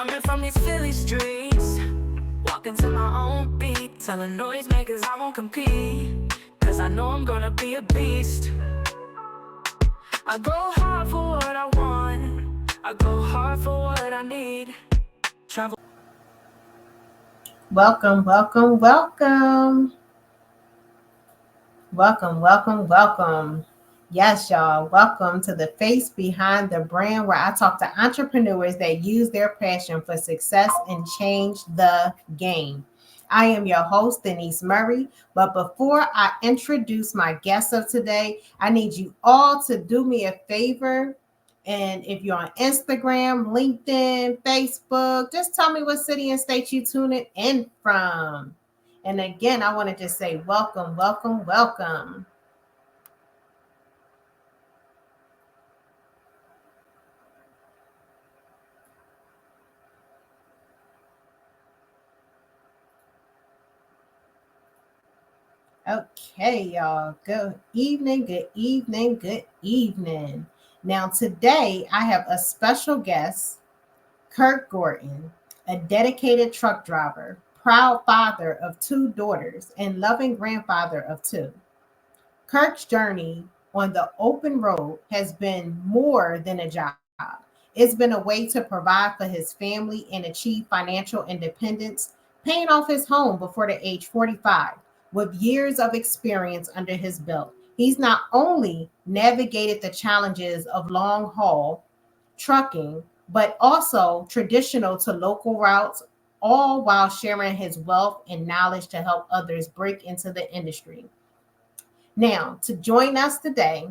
Coming from these Philly streets, walking to my own beat, telling noisemakers I won't compete, cause I know I'm gonna be a beast. I go hard for what I want, I go hard for what I need. Travel. Welcome, welcome, welcome. Welcome, welcome, welcome. Yes, y'all. Welcome to the face behind the brand where I talk to entrepreneurs that use their passion for success and change the game. I am your host, Denise Murray. But before I introduce my guest of today, I need you all to do me a favor. And if you're on Instagram, LinkedIn, Facebook, just tell me what city and state you tune it in from. And again, I want to just say welcome, welcome, welcome. Okay, y'all. Good evening, good evening, good evening. Now, today I have a special guest, Kirk Gordon, a dedicated truck driver, proud father of two daughters, and loving grandfather of two. Kirk's journey on the open road has been more than a job. It's been a way to provide for his family and achieve financial independence, paying off his home before the age 45. With years of experience under his belt, he's not only navigated the challenges of long haul trucking, but also traditional to local routes, all while sharing his wealth and knowledge to help others break into the industry. Now, to join us today,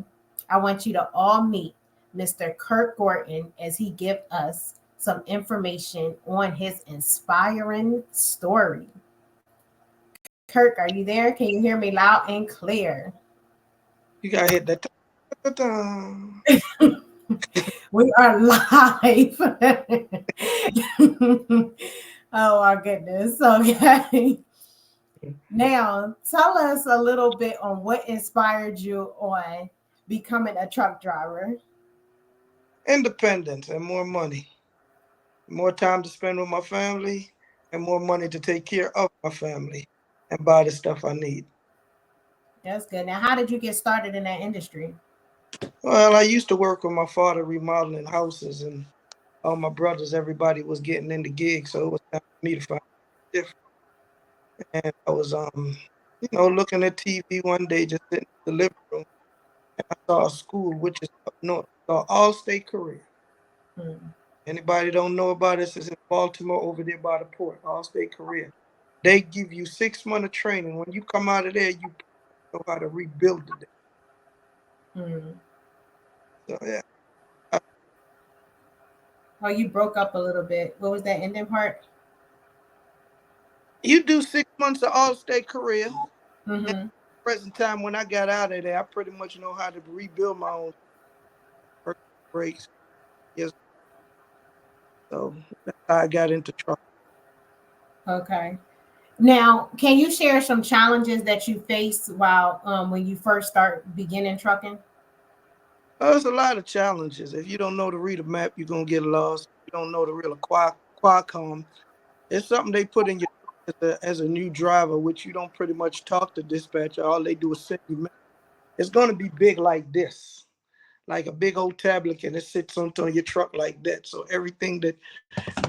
I want you to all meet Mr. Kirk Gordon as he gives us some information on his inspiring story. Kirk, are you there? Can you hear me loud and clear? You gotta hit that. We are live. Oh my goodness. Okay. Now, tell us a little bit on what inspired you on becoming a truck driver. Independence and more money, more time to spend with my family, and more money to take care of my family and buy the stuff I need. That's good. Now, how did you get started in that industry? Well, I used to work with my father remodeling houses, and all my brothers, everybody was getting into gigs, so it was time for me to find different. And I was, looking at TV one day, just sitting in the living room, and I saw a school which is up north, called All-State Career. Hmm. Anybody don't know about this? It's in Baltimore over there by the port, All-State Career. They give you 6 months of training. When you come out of there, you know how to rebuild it. Hmm. So yeah, Oh, you broke up a little bit. What was that ending part? you do 6 months of All-State Career. And Mm-hmm. present time when I got out of there, I pretty much know how to rebuild my own brakes. Yes, so that's how I got into truck. Okay. Now, can you share some challenges that you faced while when you first start beginning trucking? There's a lot of challenges. If you don't know to read a map, you're gonna get lost. If you don't know the real Qualcomm. It's something they put in your as a new driver, which you don't pretty much talk to dispatcher. All they do is send you. It's gonna be big like this, like a big old tablet, and it sits on your truck like that. So everything that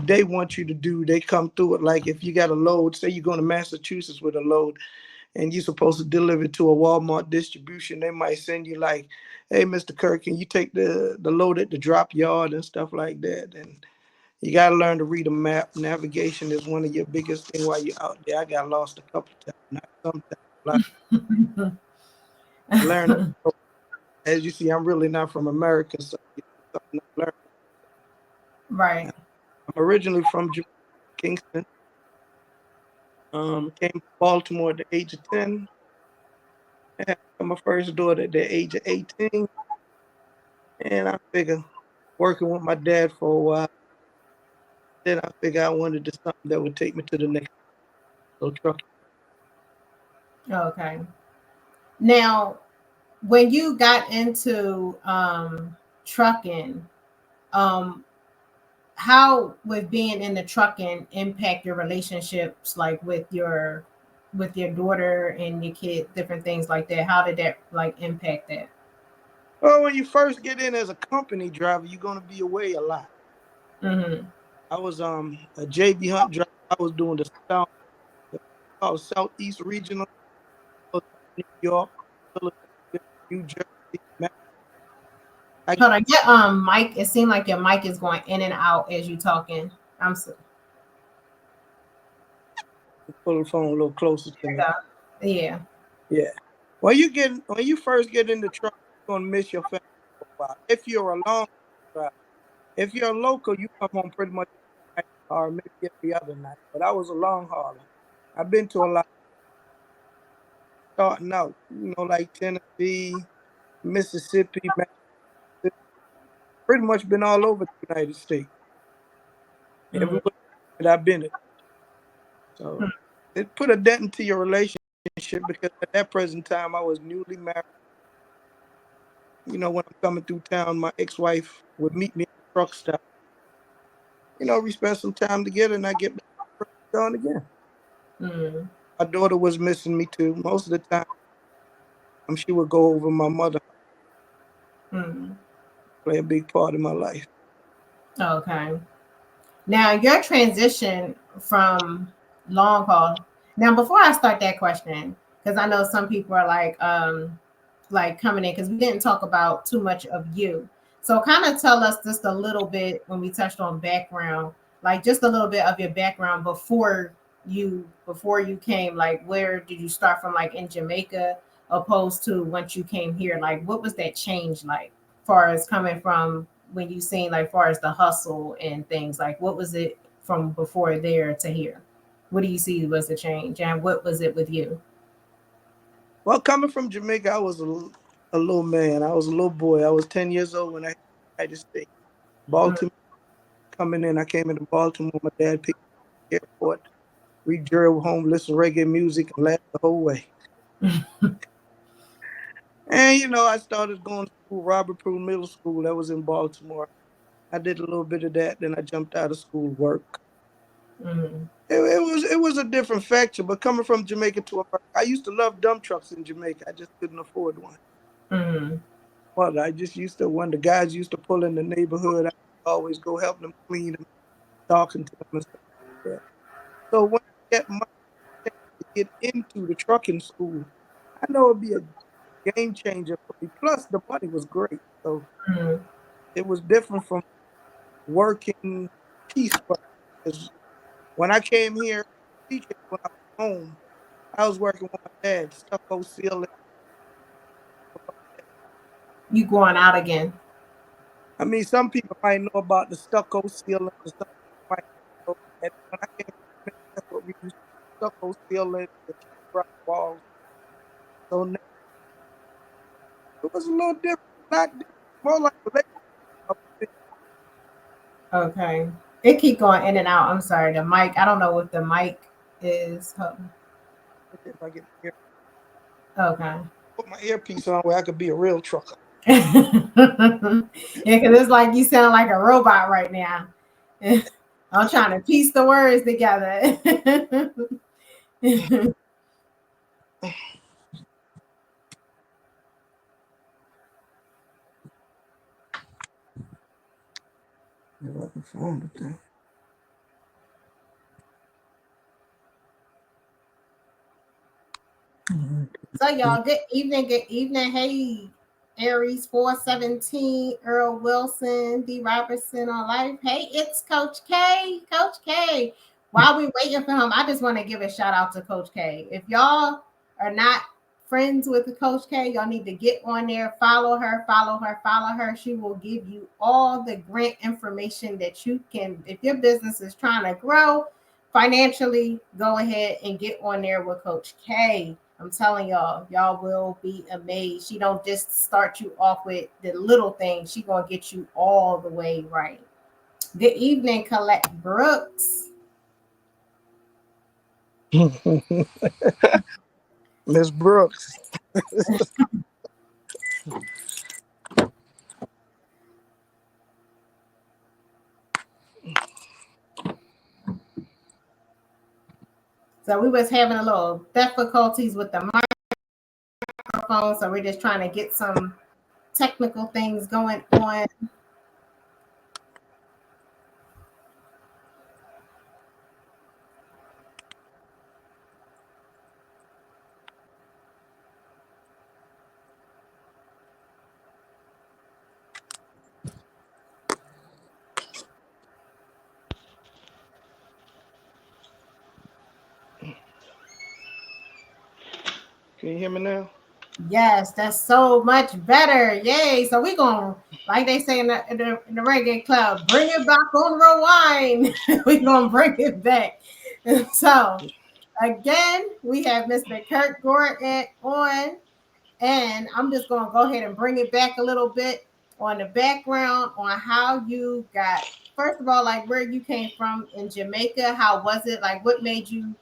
they want you to do, they come through it. Like if you got a load, say you're going to Massachusetts with a load, and you're supposed to deliver it to a Walmart distribution, they might send you like, "Hey, Mr. Kirk, can you take the load at the drop yard and stuff like that?" And you got to learn to read a map. Navigation is one of your biggest things while you're out there. I got lost a couple of times, not sometimes. Like, learn. As you see, I'm really not from America, so it's something I learned. Right. I'm originally from Kingston. Came to Baltimore at the age of 10. I had my first daughter at the age of 18. And I figured working with my dad for a while, then I figured I wanted to do something that would take me to the next level. So trucking. Okay. Now, when you got into trucking, um, how would being in the trucking impact your relationships, like with your daughter and your kid, different things like that? How did that like impact that? Well, when you first get in as a company driver, you're gonna be away a lot. Mm-hmm. I was a JB Hunt driver. I was doing the called Southeast Regional, New York, Philadelphia, New Jersey. I Hold on, your mic. It seemed like your mic is going in and out as you talking. I'm so pull the phone a little closer to me. yeah. Yeah. When you first get in the truck, you're gonna miss your family for a while. If you're a long driver, if you're a local, you come home pretty much every night or maybe every other night. But I was a long hauler. I've been to a lot starting out, like Tennessee, Mississippi, Massachusetts, pretty much been all over the United States. Mm-hmm. Everywhere that I've been at. So it put a dent into your relationship because at that present time I was newly married. When I'm coming through town, my ex-wife would meet me at the truck stop. We spent some time together and I get back on again. Mm-hmm. My daughter was missing me too. Most of the time, she would go over my mother, Mm-hmm. play a big part in my life. Okay. Now your transition from long haul. Now before I start that question, because I know some people are like coming in because we didn't talk about too much of you. So kind of tell us just a little bit when we touched on background, like just a little bit of your background before you came, like where did you start from, like in Jamaica opposed to once you came here? Like what was that change like far as coming from when you seen like far as the hustle and things, like what was it from before there to here? What do you see was the change and what was it with you? Well, coming from Jamaica, I was a little man. I was a little boy. I was 10 years old when I had to stay. Baltimore coming in. I came into Baltimore. My dad picked me up at the airport. We drove home, listened to reggae music, and laughed the whole way. And I started going to school, Robert Pruitt Middle School. That was in Baltimore. I did a little bit of that. Then I jumped out of school, work. Mm-hmm. It was a different factor. But coming from Jamaica to America, I used to love dump trucks in Jamaica. I just couldn't afford one. Mm-hmm. Well, I just used to, when the guys used to pull in the neighborhood, I always go help them clean them, talking to them and stuff like that. So when I get money to get into the trucking school, I know it'd be a game changer for me. Plus, the money was great. So Mm-hmm. it was different from working piecework. Because when I came here, teaching when I was home, I was working with my dad, stucco ceiling. You going out again? I mean, some people might know about the stucco ceiling, and some people might know that when I came to that's what we used to do, stucco ceiling, the rock walls. So now it was a little different, not different, more like a relationship. Okay. It keep going in and out. I'm sorry. The mic. I don't know what the mic is. If I get here, Okay. put my earpiece on where I could be a real trucker. Yeah, because it's like you sound like a robot right now. I'm trying to piece the words together. So y'all, good evening, good evening. Hey, Aries 417, Earl Wilson, D. Robertson on life. Hey, it's Coach K. Coach K. While we waiting for him, I just want to give a shout out to Coach K. If y'all are not friends with the Coach K, y'all need to get on there, follow her, follow her, follow her. She will give you all the grant information that you can. If your business is trying to grow financially, go ahead and get on there with Coach K. I'm telling y'all will be amazed. She don't just start you off with the little things. She gonna get you all the way right. Good evening, Colette Brooks. Miss Brooks. So we was having a little difficulties with the microphone, so we're just trying to get some technical things going on. Can you hear me now? Yes, that's so much better. Yay. So we're going, like they say in the reggae club, bring it back on rewind. We're going to bring it back. So again, we have Mr. Kirk Gordon on. And I'm just going to go ahead and bring it back a little bit on the background on how you got, first of all, like where you came from in Jamaica. How was it? Like, what made you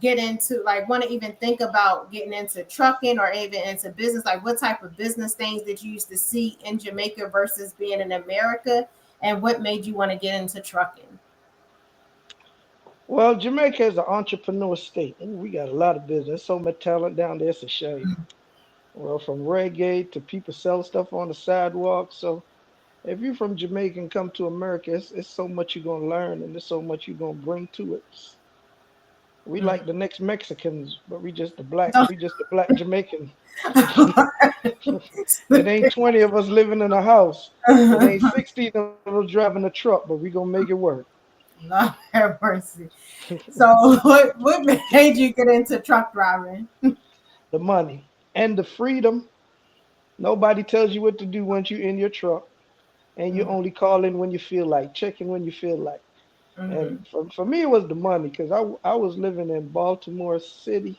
get into, like, want to even think about getting into trucking or even into business? Like, what type of business things did you used to see in Jamaica versus being in America? And what made you want to get into trucking? Well, Jamaica is an entrepreneur state. Ooh, we got a lot of business. So much talent down there. It's a shame. Well, from reggae to people sell stuff on the sidewalk. So if you're from Jamaica and come to America, it's so much you're gonna learn and there's so much you're gonna bring to it. We like the next Mexicans, but we just the black Jamaican. It ain't 20 of us living in a house. It ain't 16 of us driving a truck, but we gonna make it work. Lord have mercy. So, what made you get into truck driving? The money and the freedom. Nobody tells you what to do once you're in your truck, and you only call in when you feel like, check in when you feel like. Mm-hmm. And for me, it was the money because I was living in Baltimore City,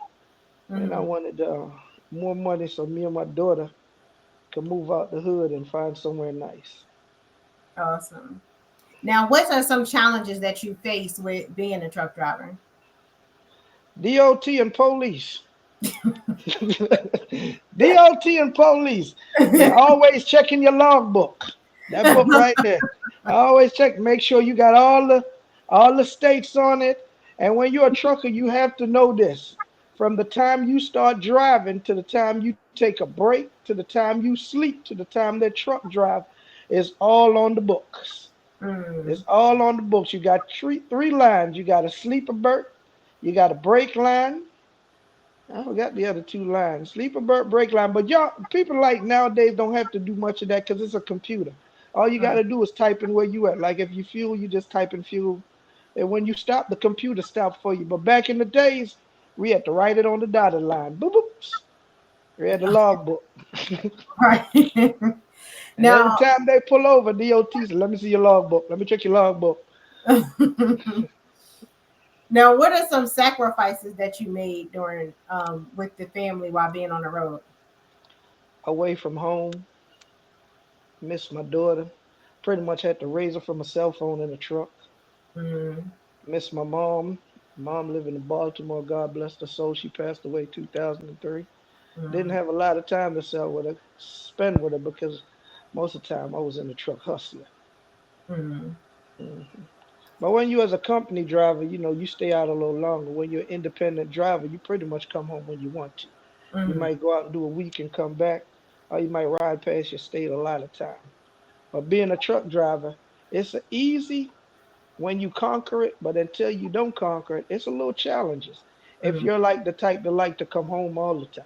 and I Mm-hmm. wanted more money so me and my daughter could move out the hood and find somewhere nice. Awesome. Now, what are some challenges that you face with being a truck driver? DOT and police. DOT and police. They always checking your logbook. That book right there. I always check, make sure you got all the states on it. And when you're a trucker, you have to know this. From the time you start driving to the time you take a break to the time you sleep to the time that truck drive is all on the books. Mm, It's all on the books. You got three lines. You got a sleeper berth, you got a brake line, I forgot the other two lines. Sleeper break line. But y'all, people like nowadays don't have to do much of that because it's a computer. All you got mm. to do is type in where you at. Like if you fuel, you just type in fuel. And when you stop, the computer stops for you. But back in the days, we had to write it on the dotted line. Boop, boops. We had the logbook. Right. And every Now, time they pull over, DOT said, let me see your logbook. Let me check your logbook. now, what are some sacrifices that you made during with the family while being on the road? Away from home, miss my daughter. Pretty much had to raise her from a cell phone in a truck. Mm, Miss my mom. Mom living in Baltimore. God bless her soul. She passed away 2003. Didn't mm, have a lot of time to spend with her because most of the time I was in the truck hustling. mm, Mhm. But when you as a company driver, you stay out a little longer. When you're an independent driver, you pretty much come home when you want to. You mm, might go out and do a week and come back, or you might ride past your state a lot of time. But being a truck driver, it's easy when you conquer it, but until you don't conquer it, it's a little challenges. If mm, you're like the type that like to come home all the time,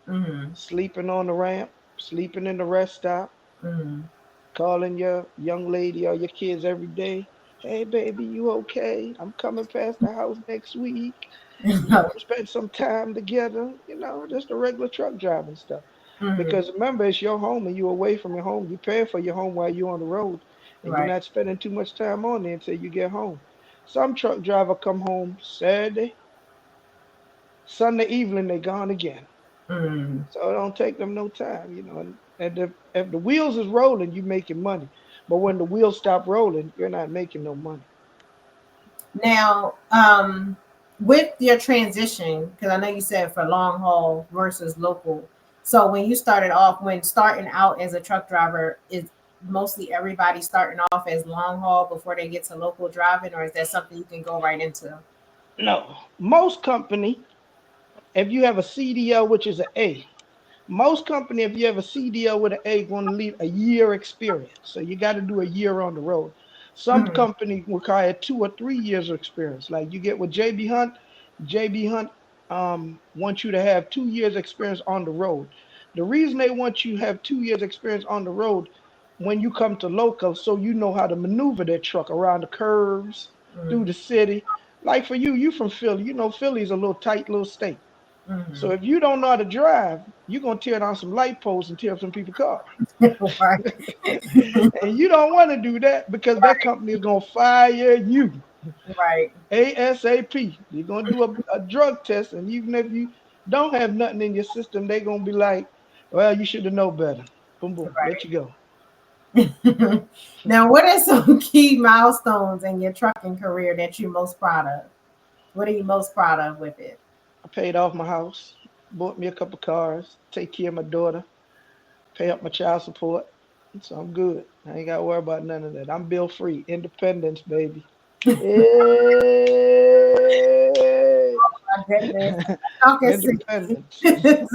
mm, sleeping on the ramp, sleeping in the rest stop, mm. calling your young lady or your kids every day, hey baby, you okay? I'm coming past the house next week. You want to spend some time together? Just the regular truck driving stuff. Mm, Because remember, it's your home and you're away from your home. You're paying for your home while you're on the road, and you're right. not spending too much time on there until you get home. Some truck driver come home Saturday, Sunday evening they gone again. Mm. So it don't take them no time. And if the wheels is rolling, you making money. But when the wheels stop rolling, you're not making no money. Now, with your transition, because I know you said for long haul versus local. So when you started off, when starting out as a truck driver, is mostly everybody starting off as long haul before they get to local driving, or is that something you can go right into? No, most company, if you have a CDL, which is an A, most company, if you have a CDL with an A, going to need a year experience. So you got to do a year on the road. Some Mm-hmm. company require 2 or 3 years of experience. Like you get with JB Hunt, JB Hunt wants you to have 2 years experience on the road. The reason they want you to have 2 years experience on the road when you come to local, so you know how to maneuver that truck around the curves, through the city. Like for you, you from Philly, you know Philly's a little tight little state. Mm-hmm. So if you don't know how to drive, you're gonna tear down some light posts and tear up some people's cars. Right. And you don't want to do that because that company is gonna fire you Right. ASAP. You're gonna do a drug test, and even if you don't have nothing in your system, they're gonna be like, "Well, you should have known better." Boom, boom, let you go. Now, what are some key milestones in your trucking career that you're most proud of? What are you most proud of with it? I paid off my house, bought me a couple cars, take care of my daughter, pay up my child support. So I'm good. I ain't got to worry about none of that. I'm bill free. Independence, baby. Hey. My goodness. Talking Independence. serious.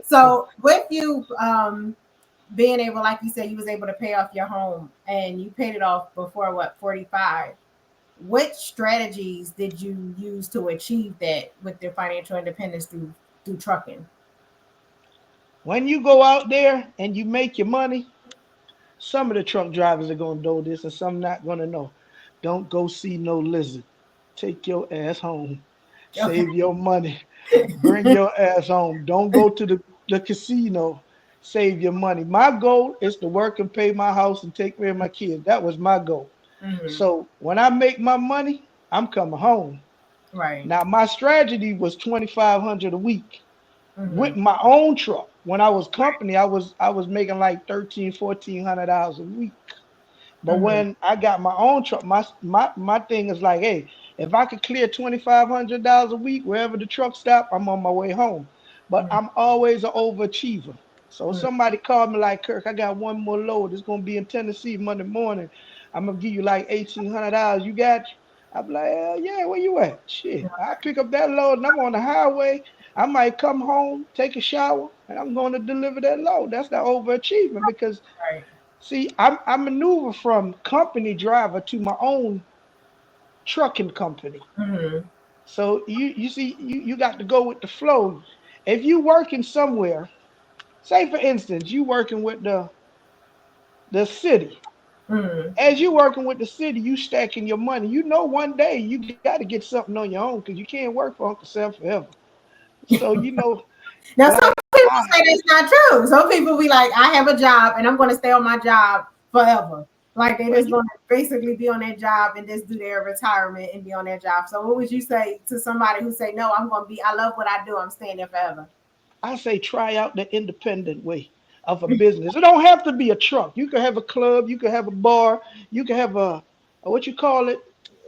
So, with you being able, like you said, you was able to pay off your home and you paid it off before what, 45? What strategies did you use to achieve that with your financial independence through trucking? When you go out there and you make your money, some of the truck drivers are going to know this and some not going to know. Don't go see no lizard. Take your ass home. Okay. Save your money. Bring your ass home. Don't go to the casino. Save your money. My goal is to work and pay my house and take care of my kids. That was my goal. Mm-hmm. So when I make my money, I'm coming home. Right. Now my strategy was 2,500 a week Mm-hmm. with my own truck. When I was company, I was making like 1,300 to 1,400 dollars a week. But Mm-hmm. when I got my own truck, my thing is like, hey, if I could clear $2,500 a week wherever the truck stop, I'm on my way home. But I'm always an overachiever. So Mm-hmm. somebody called me like, Kirk, I got one more load. It's gonna be in Tennessee Monday morning. I'm gonna give you like $1,800. You got you? I'm like, hell yeah, where you at? Shit, I pick up that load and I'm on the highway. I might come home, take a shower, and I'm going to deliver that load. That's the overachievement because Right. see, I maneuver from company driver to my own trucking company. Mm-hmm. So you see, you got to go with the flow. If you working somewhere, say for instance, you working with the city. Mm-hmm. As you working with the city, you stacking your money. You know one day you got to get something on your own because you can't work for Uncle Sam forever. So you know, Now, some like people I say that's not true. Some people be like, I have a job and I'm going to stay on my job forever. Like they well, just going to basically be on their job and just do their retirement and be on their job. So, what would you say to somebody who say, no, I'm going to be, I love what I do. I'm staying there forever. I say try out the independent way of a business. It don't have to be a truck. You can have a club, you can have a bar, you can have a what you call it,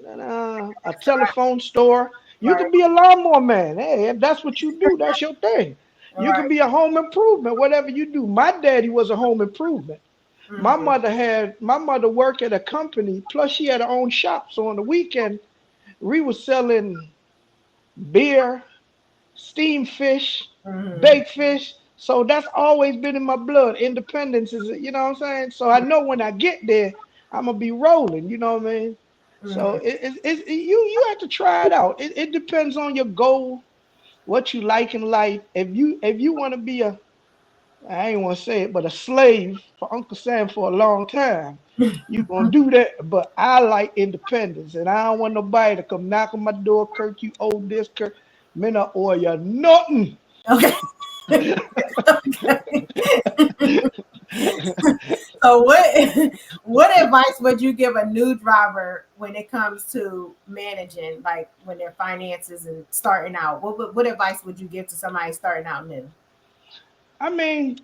a telephone store. You Right. can be a lawnmower man. Hey, if that's what you do, that's your thing. All You can right. be a home improvement, whatever you do. My daddy was a home improvement. Mm-hmm. My mother worked at a company, plus she had her own shop. So on the weekend, we was selling beer, steamed fish, Mm-hmm. baked fish. So that's always been in my blood. Independence is, you know what I'm saying? So I know when I get there, I'm gonna be rolling. You know what I mean? So Mm-hmm. you have to try it out. It depends on your goal, what you like in life. If you want to be a, I ain't want to say it, but a slave for Uncle Sam for a long time, you gonna do that. But I like independence, and I don't want nobody to come knock on my door. Kirk, you owe this. Kirk, man, I owe you nothing. Okay. So what advice would you give a new driver when it comes to managing, like when their finances and starting out? What advice would you give to somebody starting out new? I mean,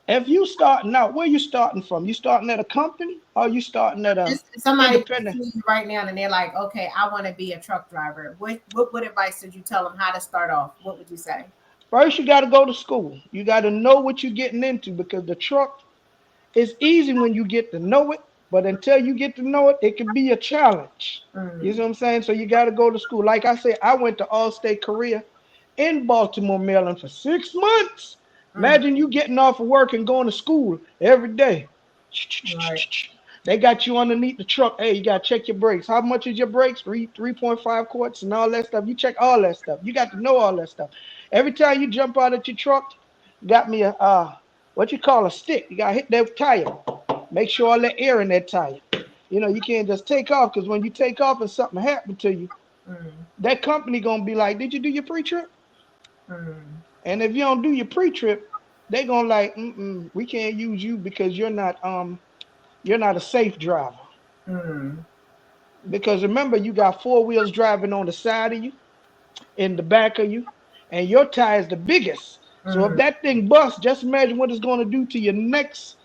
if you starting out, where you starting from? You starting at a company or you starting at a Just somebody independent? see you right now and they're like, okay, I want to be a truck driver. What advice did you tell them how to start off? What would you say? First, you got to go to school. You got to know what you're getting into because the truck is easy when you get to know it, But until you get to know it, it can be a challenge. You Mm, see what I'm saying? So you got to go to school. Like I said, I went to All-State Korea in Baltimore, Maryland for 6 months. mm, Imagine you getting off of work and going to school every day. right. They got you underneath the truck. Hey, you got to check your brakes. How much is your brakes? 3.5 quarts and all that stuff. You check all that stuff. You got to know all that stuff. Every time you jump out of your truck, got me a what you call a stick. You got to hit that tire. Make sure all that air in that tire. You can't just take off, because when you take off and something happened to you, Mm, that company gonna be like, "Did you do your pre-trip?" mm, And if you don't do your pre-trip, they gonna like, we can't use you because you're not a safe driver. mm, Because remember, you got four wheels driving on the side of you, in the back of you, and your tire is the biggest. So if mm, that thing busts, just imagine what it's gonna do to your next.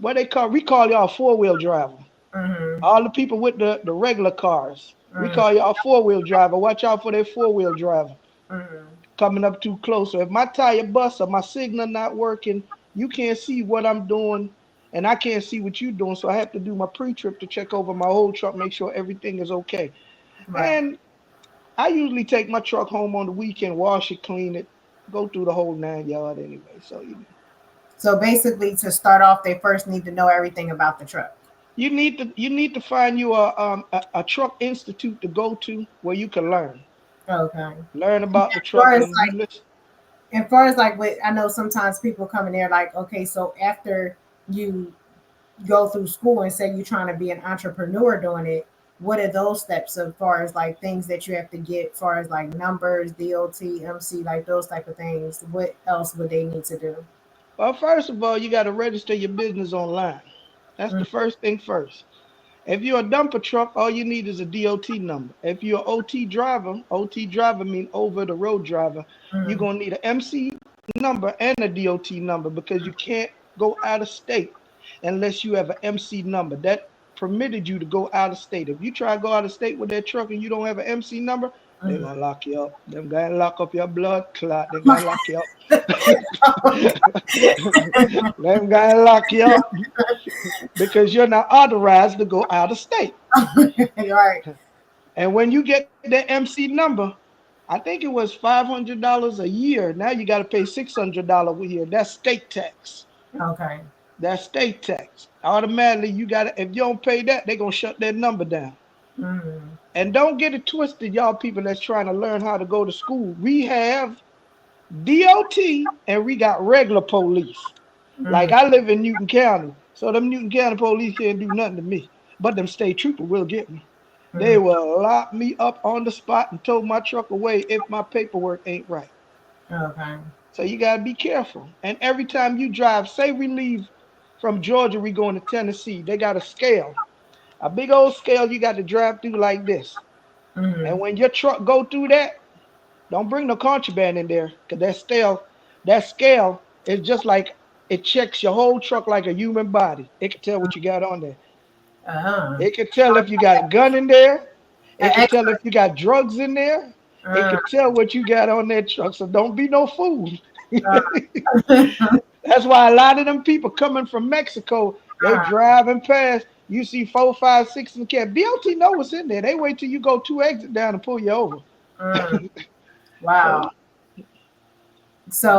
We call y'all four-wheel driver. mm, All the people with the regular cars, we mm, call y'all four-wheel driver. Watch out for that four-wheel driver mm. coming up too close. So if my tire busts or my signal not working, you can't see what I'm doing, and I can't see what you're doing. So I have to do my pre-trip to check over my whole truck, make sure everything is okay. Right. And I usually take my truck home on the weekend, wash it, clean it, go through the whole 9 yard anyway. So So basically, to start off, they first need to know everything about the truck. you need to find you a truck institute to go to where you can Okay. learn about the As far truck, as and you listen. as far as like what I know, sometimes people come in there like, okay, so after you go through school and say you're trying to be an entrepreneur doing it, what are those steps as far as like things that you have to get, as far as like numbers, DOT, MC, like those type of things? What else would they need to do? Well, first of all, you got to register your business online. That's Mm, the first thing first. If you're a dumper truck, all you need is a DOT number. If you're an OT driver mean over the road driver, you're mm, gonna need an MC number and a DOT number, because you can't go out of state unless you have an MC number. That permitted you to go out of state. If you try to go out of state with that truck and you don't have an MC number, they're mm. gonna lock you up. Them gonna lock up your blood clot. They're gonna lock you up. Them gonna lock you up because you're not authorized to go out of state. Right. And when you get that MC number, I think it was $500 a year. Now you got to pay $600 a year. That's state tax. Okay. That's state tax. Automatically, you got to. If you don't pay that, they're gonna shut that number down. Mm, And don't get it twisted, y'all people that's trying to learn how to go to school. We have DOT and we got regular police. Like mm, I live in Newton County, so them Newton County police can't do nothing to me. But them state trooper will get me. They mm. will lock me up on the spot and tow my truck away if my paperwork ain't right. Okay. So you gotta be careful. And every time you drive, say we leave from Georgia, we going to Tennessee. They got a scale, a big old scale you got to drive through like this. And Mm, when your truck go through that, don't bring no contraband in there, cause that scale is just like, it checks your whole truck like a human body. It can tell what you got on there. uh-huh. It can tell if you got a gun in there. It An can tell if expert. you got drugs in there. It Uh, can tell what you got on that truck. So don't be no fool. uh, That's why a lot of them people coming from Mexico, they uh, driving past. You see 4, 5, 6 in the cab. BLT know what's in there. They wait till you go 2 exit down and pull you over. mm. So Wow.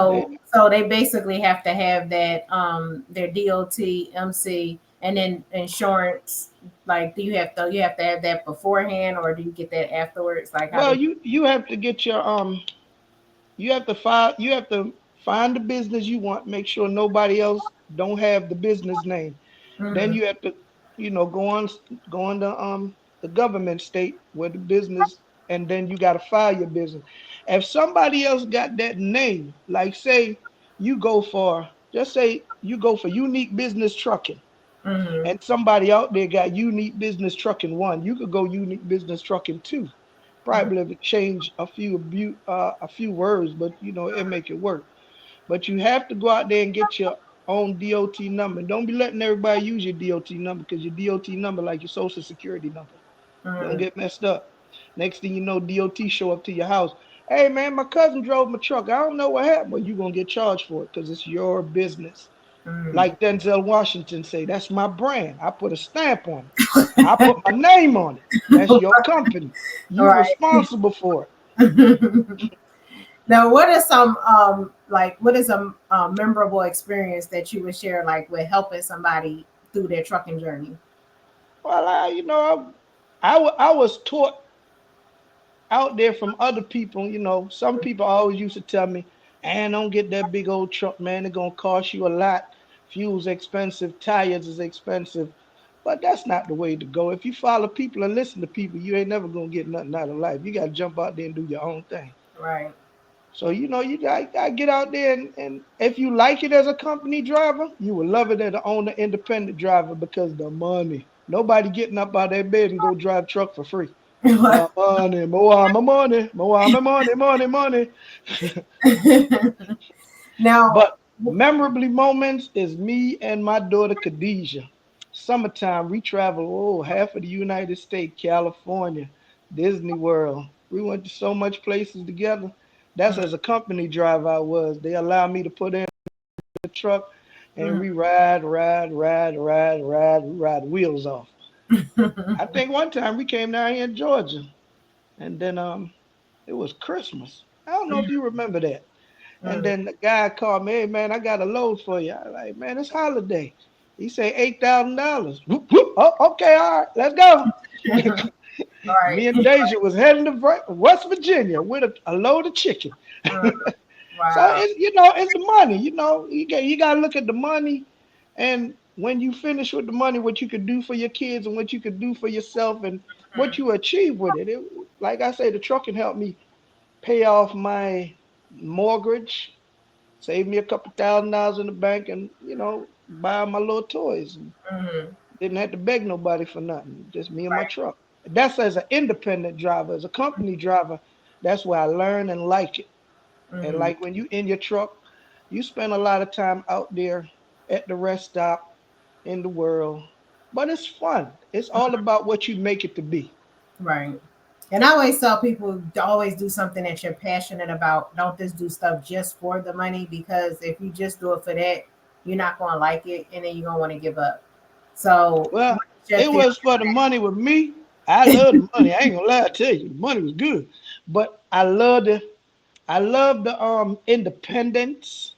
they, So they basically have to have that their DOT, MC, and then insurance. Like, do you have to have that beforehand, or do you get that afterwards? Like, how well, does? you have to get your you have to find the business you want. Make sure nobody else don't have the business name. Then Mm, you have to, go on the government state where the business, and then you got to file your business. If somebody else got that name, like say you go for, just say you go for Unique Business Trucking, mm, and somebody out there got Unique Business Trucking one, you could go Unique Business Trucking two. mm, Probably have to change a few words, but it make it work. But you have to go out there and get your own DOT number. Don't be letting everybody use your DOT number, because your DOT number like your social security number. Don't mm, get messed up. Next thing you know, DOT show up to your house. Hey man, my cousin drove my truck. I don't know what happened. Well, you're gonna get charged for it because it's your business. Mm. Like Denzel Washington say, that's my brand. I put a stamp on it. I put my name on it. That's your company. All You right. responsible for it. Now, what is some like what is a memorable experience that you would share like with helping somebody through their trucking journey? Well, I was taught out there from other people. Some people always used to tell me, "And don't get that big old truck, man. It's gonna cost you a lot. Fuel's expensive, tires is expensive." But that's not the way to go. If you follow people and listen to people, you ain't never gonna get nothing out of life. You gotta jump out there and do your own thing. Right. So you gotta get out there and if you like it as a company driver, you will love it as an owner independent driver because the money. Nobody getting up out of their bed and go drive truck for free. Money, more money, more money, money, money. Now, But memorably moments is me and my daughter Khadijah. Summertime, we travel half of the United States, California, Disney World. We went to so much places together. That's as a company driver I was. They allowed me to put in the truck and mhm. we ride wheels off. I think one time we came down here in Georgia and then it was Christmas. I don't know if you remember that. And Mm. then the guy called me, hey man, I got a load for you. I like, man, it's holiday. He said $8,000. Oh, okay, all right, let's go. Right. Me and Deja was heading to West Virginia with a load of chicken. Mm. So Wow. it's the money. You got to look at the money, and when you finish with the money, what you could do for your kids and what you could do for yourself and what you achieve with it. Like I say, the truck can help me pay off my mortgage, save me a couple $1,000s in the bank, and buy my little toys. And Mm. didn't have to beg nobody for nothing. Just me and my Right. truck. That's as an independent driver. As a company driver, that's where I learn and like it. And Mm. like when you in your truck, you spend a lot of time out there at the rest stop in the world. But it's fun. It's all about what you make it to be. Right. And I always tell people to always do something that you're passionate about. Don't just do stuff just for the money because if you just do it for that, you're not going to like it and then you're going to want to give up. So, Well, what is your it theory was for the money with me. I love the money. I ain't gonna lie to you. The money was good. But I love the independence.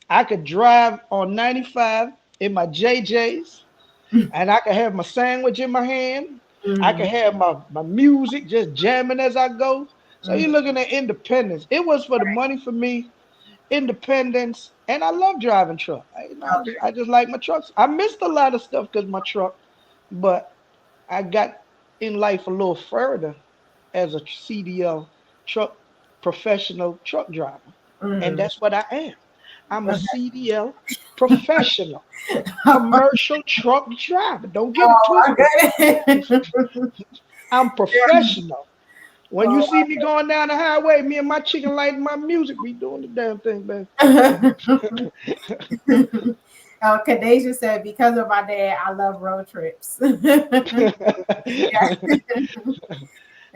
I could drive on 95 in my JJs and I could have my sandwich in my hand. I could Mhm, have my music just jamming as I go. So you're mhm. looking at independence. It was for the money for me, independence, and I love driving truck. I just like my trucks. I missed a lot of stuff because my truck, but I got in life a little further as a CDL truck professional truck driver. And Mhm. that's what I am. I'm a Okay. CDL professional commercial truck driver. Don't get it Oh twisted. my goodness. I'm professional. When you Oh see me going down the highway, me and my chicken light and my music, we doing the damn thing, baby. my goodness. Kadeja said, because of my dad, I love road trips. Yeah.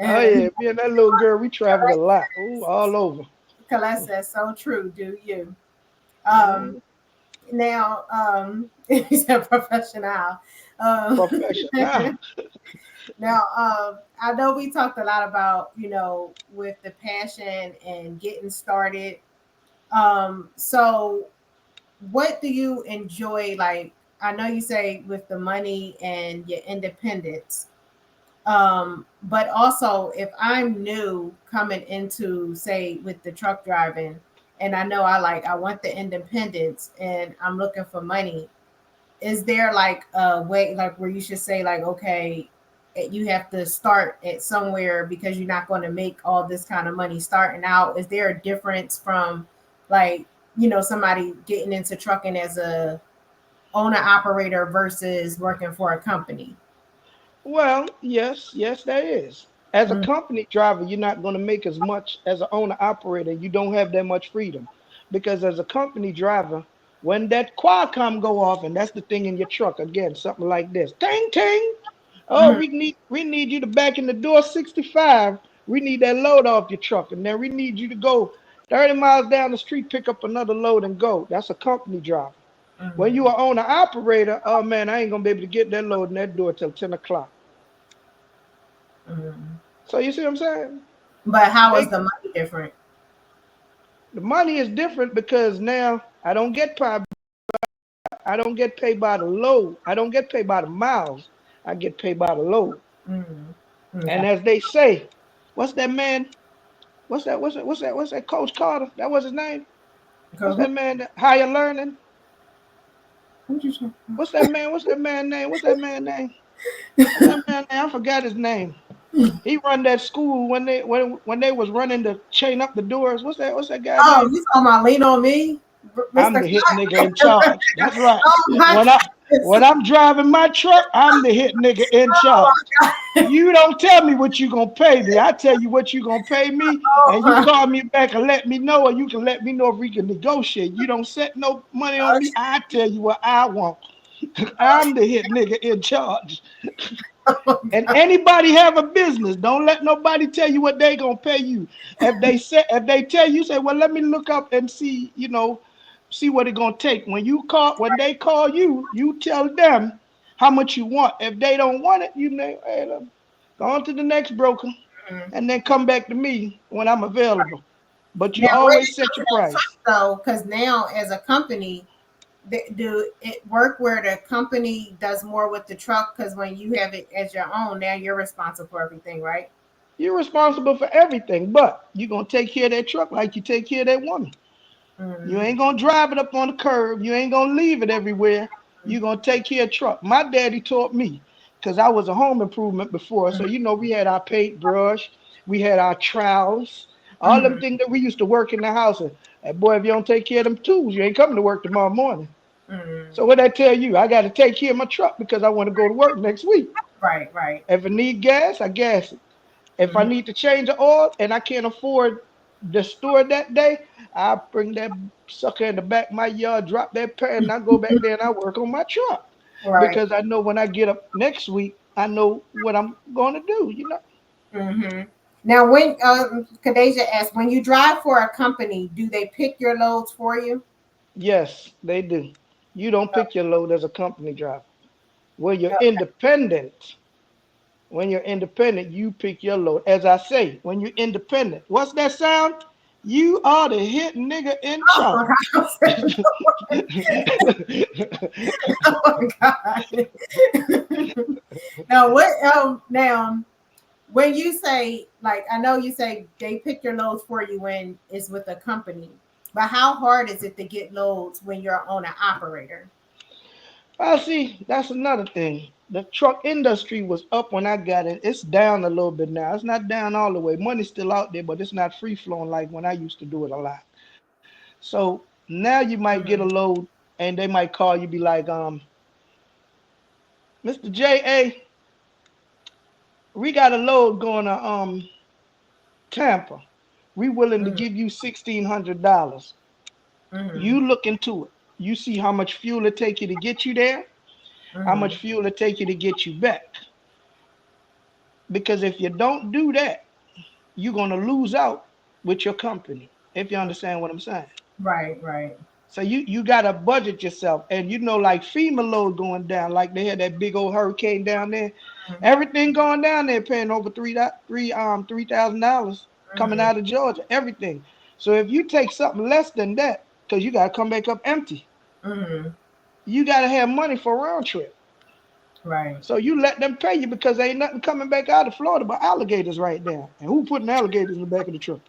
Oh And yeah, me and that little girl, we traveled a lot. Ooh, all over. Colette says, so true, do you? Um, Mm, now, he said professional. Um, professional. now, I know we talked a lot about, with the passion and getting started. So what do you enjoy? Like, I know you say with the money and your independence, but also if I'm new coming into, say, with the truck driving, and I know I want the independence and I'm looking for money, is there like a way like where you should say like, okay, you have to start at somewhere because you're not going to make all this kind of money starting out? Is there a difference from like, somebody getting into trucking as a owner operator versus working for a company? Well, yes, yes, there is. As a Mm. company driver, you're not going to make as much as an owner operator. You don't have that much freedom because as a company driver, when that Qualcomm go off, and that's the thing in your truck again, something like this, ting ting. Oh, Mhm. we need you to back in the door 65. We need that load off your truck, and then we need you to go 30 miles down the street, pick up another load, and go. That's a company driver. When you are owner operator, oh man, I ain't gonna be able to get that load in that door till 10 o'clock. Mm. So you see what I'm saying? But how is They the money different? the money is different because now I don't get paid by the load. I don't get paid by the miles. I get paid by the load. Mm. Okay. And as they say, what's that man? What's that Coach Carter? That was his name. What's Go. that man? Higher learning. What you say? What's that man? What's that man name? What's that man name? What's that man name? I forgot his name. He run that school when they was running to chain up the doors. What's that guy Oh, name? you talking about lean on me, I'm Mr. the hit nigga in Clark? charge. That's right. Oh my When I when I'm driving my truck, I'm the hit nigga in charge. God. You don't tell me what you gonna pay me. I tell you what you gonna pay me, Oh and you my call me back and let me know, or you can let me know if we can negotiate. You don't set no money on me. I tell you what I want. I'm the hit nigga in charge. And anybody have a business, don't let nobody tell you what they gonna pay you. If they tell you, say, well, let me look up and see, see what it gonna take. When they call you, you tell them how much you want. If they don't want it, you may hey, go on to the next broker God. and then come back to me when I'm available. But you Now, when always it comes set to your that truck, price. though, because now as a company, do it work where the company does more with the truck? Because when you have it as your own, now you're responsible for everything, right? You're responsible for everything, but you're gonna take care of that truck like you take care of that woman. You Mm-hmm. ain't gonna drive it up on the curb. You ain't gonna leave it everywhere. You gonna take care of truck. My daddy taught me, because I was a home improvement before. So we had our paintbrush, we had our trowels, all them Mm-hmm. things that we used to work in the house. And boy, if you don't take care of them tools, you ain't coming to work tomorrow morning. Mm-hmm. So what I tell you, I got to take care of my truck because I want to go to work next week. Right, right. If I need gas, I gas it. If I Mm-hmm. need to change the oil and I can't afford the store that day, I bring that sucker in the back of my yard, drop that pan, and I go back there and I work on my truck. Right. Because I know when I get up next week, I know what I'm going to do. Mm-hmm. Now, when Kadeja asked, when you drive for a company, do they pick your loads for you? Yes, they do. You don't pick your load as a company driver. When you're Okay. independent, you pick your load. As I say, when you're independent, what's that sound? You are the hit nigga in Oh my charge. God. Oh my God. Now, when you say, like, I know you say they pick your loads for you when it's with a company, but how hard is it to get loads when you're on an operator? Well, see, that's another thing. The truck industry was up when I got it. It's down a little bit now. It's not down all the way. Money's still out there, but it's not free flowing like when I used to do it a lot. So now you might get a Mm, load and they might call you, be like, Mr. J.A., we got a load going to Tampa. We willing to mm, give you $1,600. mm, You look into it. You see how much fuel it take you to get you there, how much mm. fuel it take you to get you back. Because if you don't do that, you're gonna lose out with your company. If you understand what I'm saying. Right, right. So you gotta budget yourself, and like FEMA load going down, like they had that big old hurricane down there. Mm, Everything going down there, paying over $3,000 coming mm, out of Georgia. Everything. So if you take something less than that, because you gotta come back up empty, mm. you gotta have money for a round trip. Right. So you let them pay you because ain't nothing coming back out of Florida but alligators right now. And who putting alligators in the back of the truck?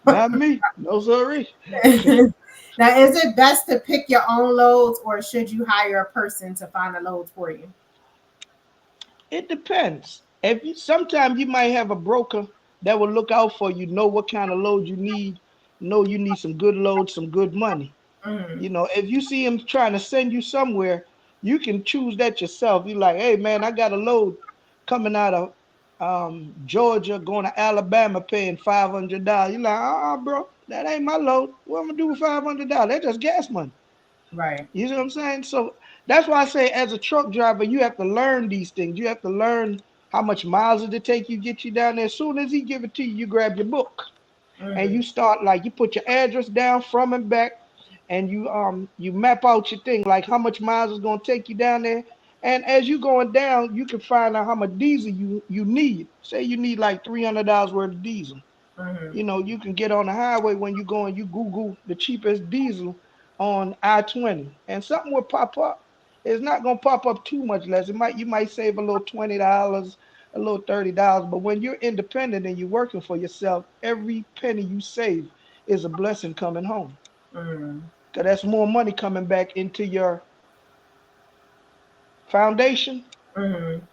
Not me. No sorry. Now, is it best to pick your own loads, or should you hire a person to find the loads for you? It depends. Sometimes you might have a broker that will look out for you, know what kind of load you need, know you need some good loads, some good money. Mm, If you see him trying to send you somewhere, you can choose that yourself. You're like, hey man, I got a load coming out of Georgia going to Alabama paying $500. You're like, bro, that ain't my load. What am I gonna do with $500? That's just gas money. right. You see what I'm saying? So that's why I say, as a truck driver, you have to learn these things. You have to learn how much miles it take you get you down there. As soon as he give it to you, you grab your book and Mm, you start, like, you put your address down from and back. and you map out your thing, like how much miles is gonna take you down there. And as you going down, you can find out how much diesel you need. Say you need like $300 worth of diesel. Mm-hmm. You can get on the highway when you go and you Google the cheapest diesel on I-20, and something will pop up. It's not gonna pop up too much less. You might save a little $20, a little $30, but when you're independent and you're working for yourself, every penny you save is a blessing coming home. Mm-hmm. Cause that's more money coming back into your foundation. Mm-hmm.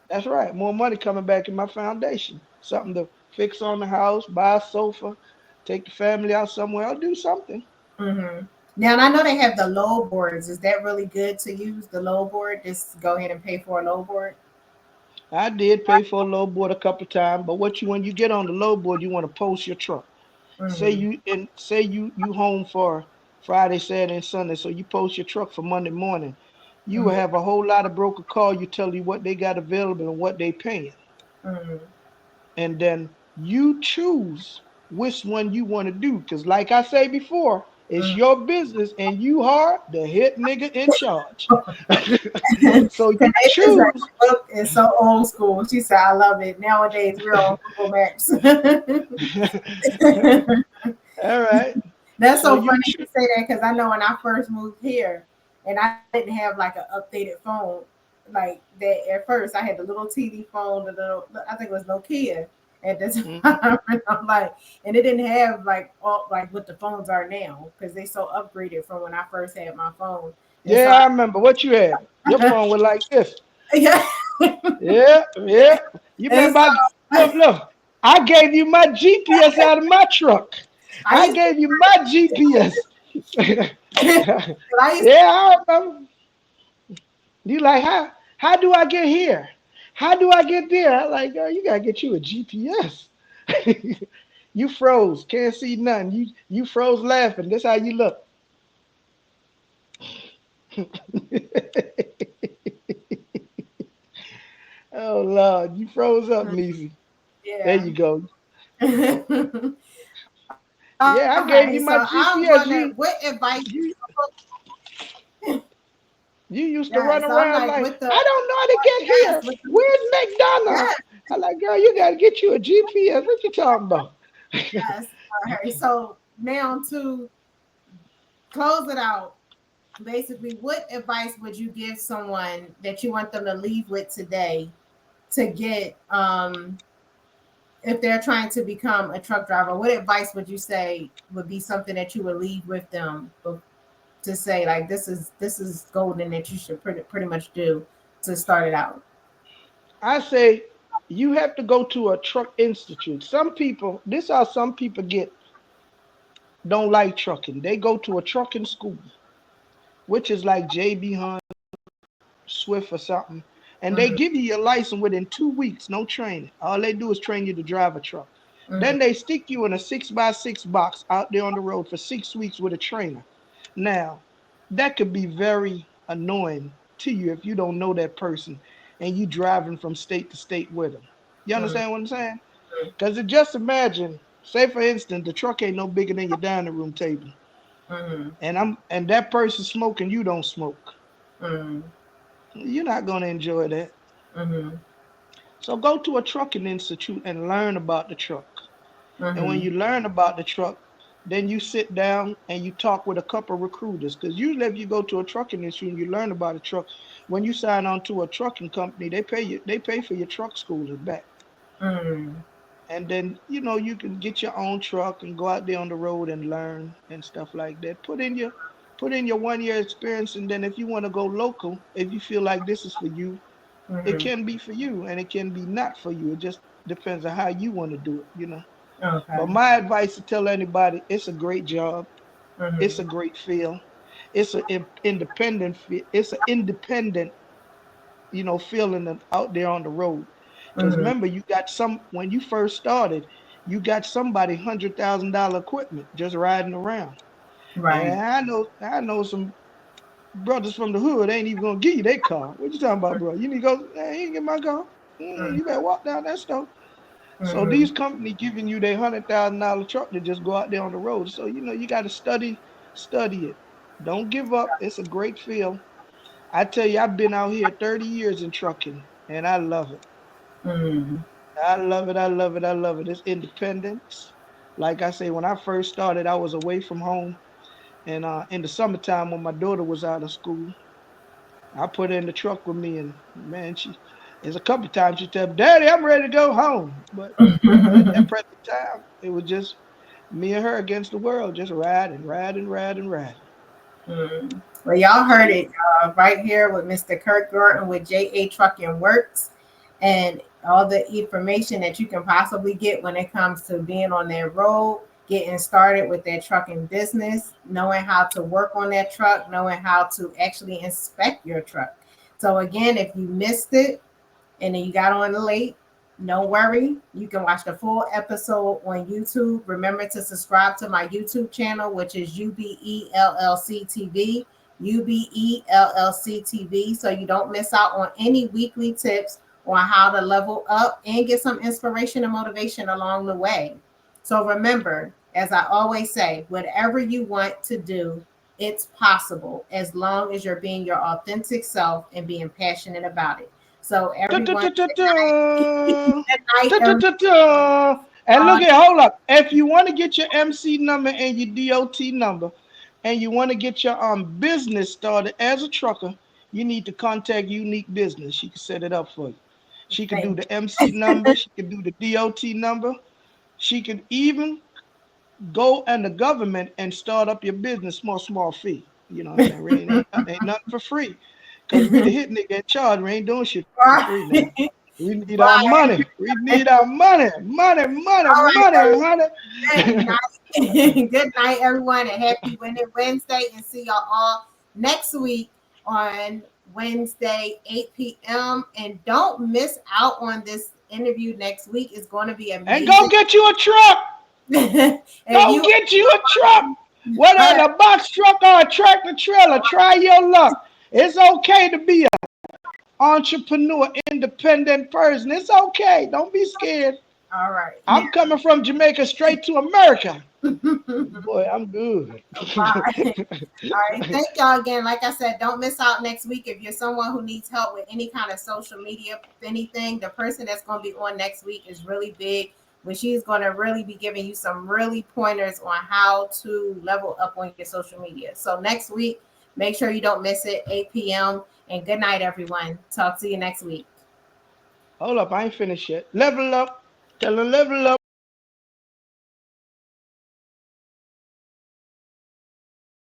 That's right, more money coming back in my foundation. Something to fix on the house, buy a sofa, take the family out somewhere. I'll do something. Mm-hmm. Now, and I know they have the low boards. Is that really good to use the low board? Just go ahead and pay for a low board. I did pay for a low board a couple of times, but when you get on the low board, you want to post your truck. Mm-hmm. Say you home for Friday, Saturday, and Sunday, so you post your truck for Monday morning. You will Mm-hmm. have a whole lot of broker call you, tell you what they got available and what they paying, Mm-hmm. and then you choose which one you want to do. Cause like I say before, it's your business, and you are the head nigga in charge. So you Canadians are choose. look is so old school. She said, "I love it." Nowadays, we're on Google Maps. All right. That's So so you funny you choose. say that because I know when I first moved here and I didn't have like an updated phone like that at first. I had the little TV phone, the little I think it was Nokia at the Mhm. time. And I'm like, and it didn't have like all like what the phones are now because they so upgraded from when I first had my phone. And so Yeah, I remember what you had. Your I, phone was like this. yeah, Yeah, yeah. You and remember? so Look. I gave you my GPS out of my truck. I I used gave you my GPS. to, I used Yeah, I remember. You like how do I get here? How do I get there? I like, girl, you gotta get you a GPS. You froze, can't see nothing. You froze laughing. That's how you look. Oh Lord, you froze up, to, Niecy. There yeah. you go. All Yeah, I right, gave so you my I'm GPS. wondering what advice. You you used to Yeah, run so I'm around like like, with the I don't know how to get yes, here. with the Where's yes, McDonald's? I like, girl, you gotta get you a GPS. What you talking about? yes. All right. So now to close it out, basically, what advice would you give someone that you want them to leave with today to get if they're trying to become a truck driver? What advice would you say would be something that you would leave with them to say like this is golden that you should pretty much do to start it out? I say you have to go to a truck institute. Some people, this is how some people get don't like trucking. They go to a trucking school, which is like JB Hunt, Swift or something, and they Mm-hmm, give you your license within 2 weeks, no training. All they do is train you to drive a truck. mm-hmm, Then they stick you in a 6x6 box out there on the road for 6 weeks with a trainer. Now, that could be very annoying to you if you don't know that person and you driving from state to state with them. You mm-hmm, understand what I'm saying? Because just imagine, say for instance, the truck ain't no bigger than your dining room table, mm-hmm, and that person smoking, you don't smoke. mm-hmm, You're not gonna enjoy that. mm-hmm, So go to a trucking institute and learn about the truck. And when mm-hmm. you learn about the truck, then you sit down and you talk with a couple of recruiters. Because usually, if you go to a trucking institute and you learn about a truck, when you sign on to a trucking company, they pay for your truck schooling back. Mm, And then you can get your own truck and go out there on the road and learn and stuff like that. Put in your 1 year experience, and then if you want to go local, if you feel like this is for you, it mhm. can be for you and it can be not for you. It just depends on how you want to do it. Okay. But my advice to tell anybody, it's a great job. It's Mhm. a great feel. It's an independent. It's an independent, feeling out there on the road. Because Mhm. remember, you got some when you first started, you got somebody $100,000 equipment just riding around. Right. And I know some brothers from the hood ain't even gonna give you their car. What you talking about, bro? You need to go. Hey, you ain't get my car. Mhm. You better walk down that store. So Mhm. these companies giving you their $100,000 truck to just go out there on the road. So you got to study it. Don't give up. It's a great field. I tell you, I've been out here 30 years in trucking, and I love it. Mm. I love it. I love it. I love it. It's independence. Like I say, when I first started, I was away from home. And in the summertime, when my daughter was out of school, I put her in the truck with me. And man, there's a couple times she said, Daddy, I'm ready to go home. But at that present time, it was just me and her against the world, just riding, riding, riding, riding. Mm. Well, y'all heard it right here with Mr. Kirk Gordon with JA Trucking Works, and all the information that you can possibly get when it comes to being on that road, getting started with that trucking business, knowing how to work on that truck, knowing how to actually inspect your truck. So again, if you missed it, and then you got on late, no worry. You can watch the full episode on YouTube. Remember to subscribe to my YouTube channel, which is UBELLC TV, UBELLC TV, so you don't miss out on any weekly tips on how to level up and get some inspiration and motivation along the way. So remember, as I always say, whatever you want to do, it's possible as long as you're being your authentic self and being passionate about it. So everyone, good night, And look at, hold up. If you want to get your MC number and your DOT number, and you want to get your business started as a trucker, you need to contact Unique Business. She can set it up for you. She can do the MC number. She can do the DOT number. She can even go in the government and start up your business, small fee. You know what I'm saying? Ain't nothing for free. Because we the hit nigga in charge. We ain't doing shit for free now. We need our money. We need our money. Money, honey. Good night. Good night, everyone, and happy Winning Wednesday. And see y'all all next week on Wednesday, 8 p.m. And don't miss out on this interview next week. It's going to be amazing. And go get you a truck. Go get you a truck. Whether a box truck or a tractor trailer, try your luck. It's okay to be an entrepreneur, independent person. It's okay. Don't be scared. All right. I'm coming from Jamaica straight to America. Boy, I'm good. All right. Thank y'all again. Like I said, don't miss out next week. If you're someone who needs help with any kind of social media, anything, the person that's going to be on next week is really big. But she's going to really be giving you some really pointers on how to level up on your social media. So next week, make sure you don't miss it, 8 p.m. And good night, everyone. Talk to you next week. Hold up, I ain't finished yet. Level up. Tell them level up.